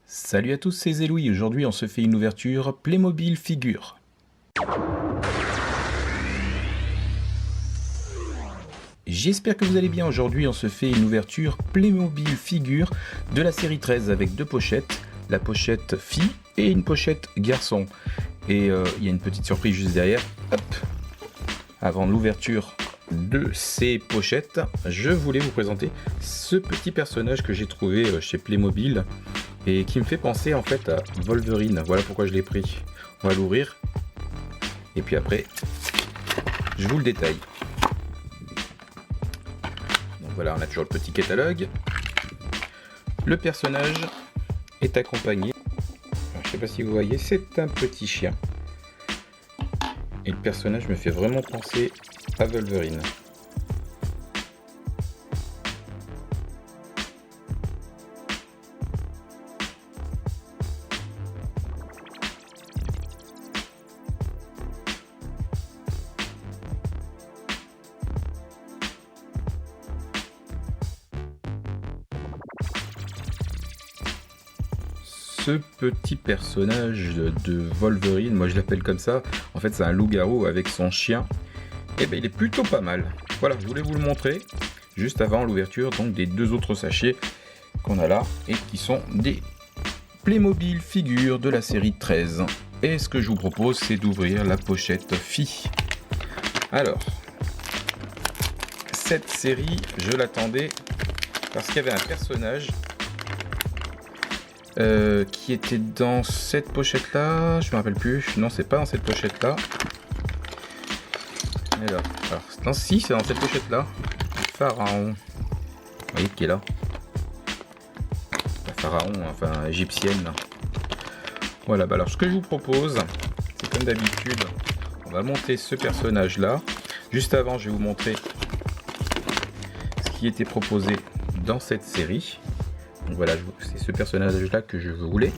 Salut à tous, c'est Zéloui. Aujourd'hui, on se fait une ouverture Playmobil Figure. J'espère que vous allez bien. Aujourd'hui, on se fait une ouverture Playmobil Figure de la série 13 avec deux pochettes. La pochette fille et une pochette garçon. Et il y a une petite surprise juste derrière. Hop. Avant l'ouverture de ces pochettes, je voulais vous présenter ce petit personnage que j'ai trouvé chez Playmobil et qui me fait penser en fait à Wolverine. Voilà pourquoi je l'ai pris. On va l'ouvrir et puis après je vous le détaille. Donc voilà, on a toujours le petit catalogue. Le personnage est accompagné, alors, je sais pas si vous voyez, c'est un petit chien et le personnage me fait vraiment penser à Wolverine. Ce petit personnage de Wolverine, moi je l'appelle comme ça, en fait c'est un loup-garou avec son chien, et ben il est plutôt pas mal. Voilà, je voulais vous le montrer juste avant l'ouverture donc des deux autres sachets qu'on a là et qui sont des Playmobil figures de la série 13. Et ce que je vous propose, c'est d'ouvrir la pochette fille. Alors, cette série, je l'attendais parce qu'il y avait un personnage qui était dans cette pochette là, je me rappelle plus, non c'est pas dans cette pochette là. Alors non, si c'est dans cette pochette là, le pharaon, vous voyez qui est là, la pharaon, enfin égyptienne là. Voilà, bah alors ce que je vous propose, c'est comme d'habitude, on va monter ce personnage là. Juste avant, je vais vous montrer ce qui était proposé dans cette série. Donc voilà, c'est ce personnage là que je voulais.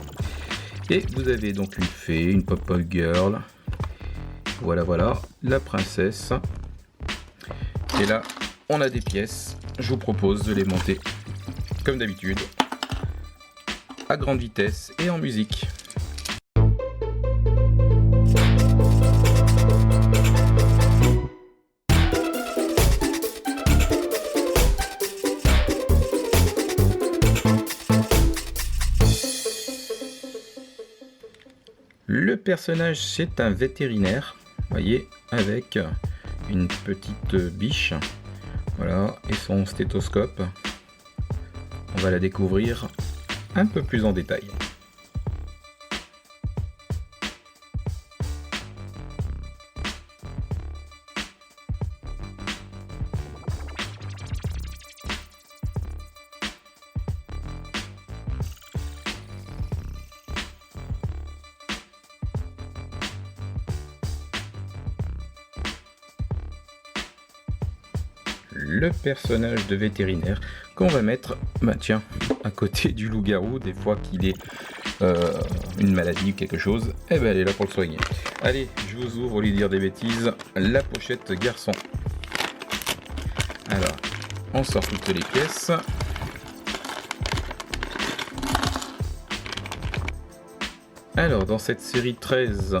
Et vous avez donc une fée, une pop-up girl. Voilà, la princesse. Et là, on a des pièces. Je vous propose de les monter comme d'habitude, à grande vitesse et en musique. Le personnage, c'est un vétérinaire, voyez, avec une petite biche, voilà, et son stéthoscope. On va la découvrir un peu plus en détail. Le personnage de vétérinaire qu'on va mettre, bah tiens, à côté du loup-garou, des fois qu'il ait une maladie ou quelque chose, et ben elle est là pour le soigner. Allez, je vous ouvre, au lieu de dire des bêtises, la pochette garçon. Alors, on sort toutes les pièces. Alors, dans cette série 13,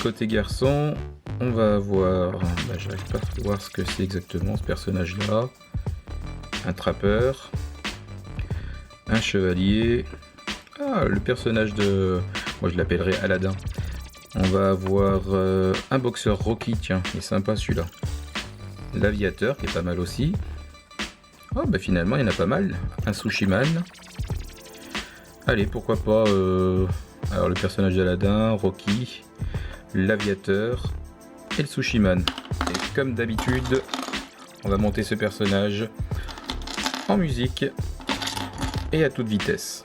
côté garçon, on va avoir, j'arrive pas à voir ce que c'est exactement ce personnage là, un trappeur, un chevalier, le personnage de, moi je l'appellerai Aladdin. On va avoir un boxeur Rocky, tiens, il est sympa celui-là, l'aviateur qui est pas mal aussi, finalement il y en a pas mal, un sushiman, allez pourquoi pas, alors le personnage d'Aladdin, Rocky, l'aviateur et le sushiman. Et comme d'habitude, on va monter ce personnage en musique et à toute vitesse.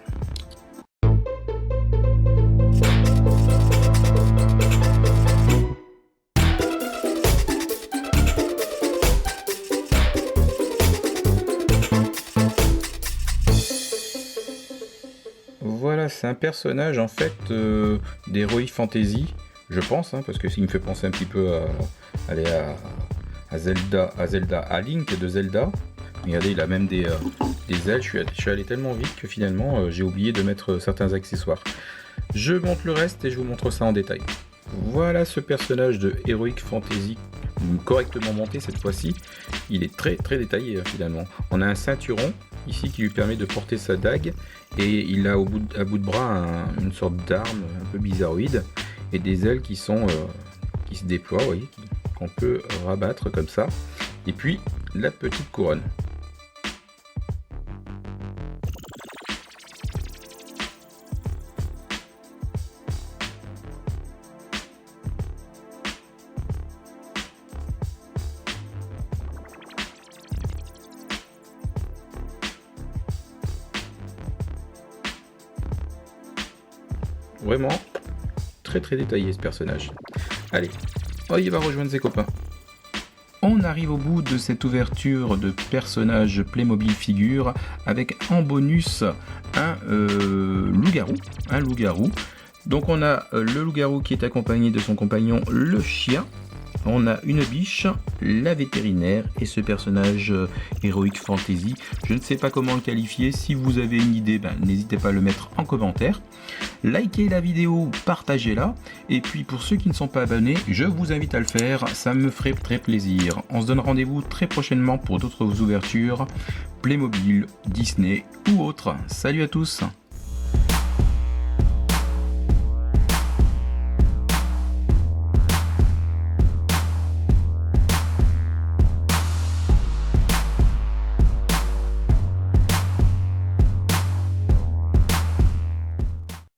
Voilà, c'est un personnage en fait d'Heroic Fantasy, je pense, parce que s'il me fait penser un petit peu à Zelda, à Link de Zelda, Regardez, il a même des ailes. Je suis allé tellement vite que finalement j'ai oublié de mettre certains accessoires. Je monte le reste et je vous montre ça en détail. Voilà ce personnage de Heroic Fantasy correctement monté cette fois-ci. Il est très détaillé finalement. On a un ceinturon ici qui lui permet de porter sa dague et il a à bout de bras une sorte d'arme un peu bizarroïde et des ailes qui se déploient, vous voyez, qu'on peut rabattre comme ça. Et puis la petite couronne. Vraiment très détaillé ce personnage. Allez, il va rejoindre ses copains. On arrive au bout de cette ouverture de personnage Playmobil figure avec en bonus un loup-garou. Donc on a le loup-garou qui est accompagné de son compagnon le chien. On a une biche, la vétérinaire et ce personnage Heroic Fantasy. Je ne sais pas comment le qualifier. Si vous avez une idée, n'hésitez pas à le mettre en commentaire. Likez la vidéo, partagez-la. Et puis pour ceux qui ne sont pas abonnés, je vous invite à le faire. Ça me ferait très plaisir. On se donne rendez-vous très prochainement pour d'autres ouvertures Playmobil, Disney ou autres. Salut à tous!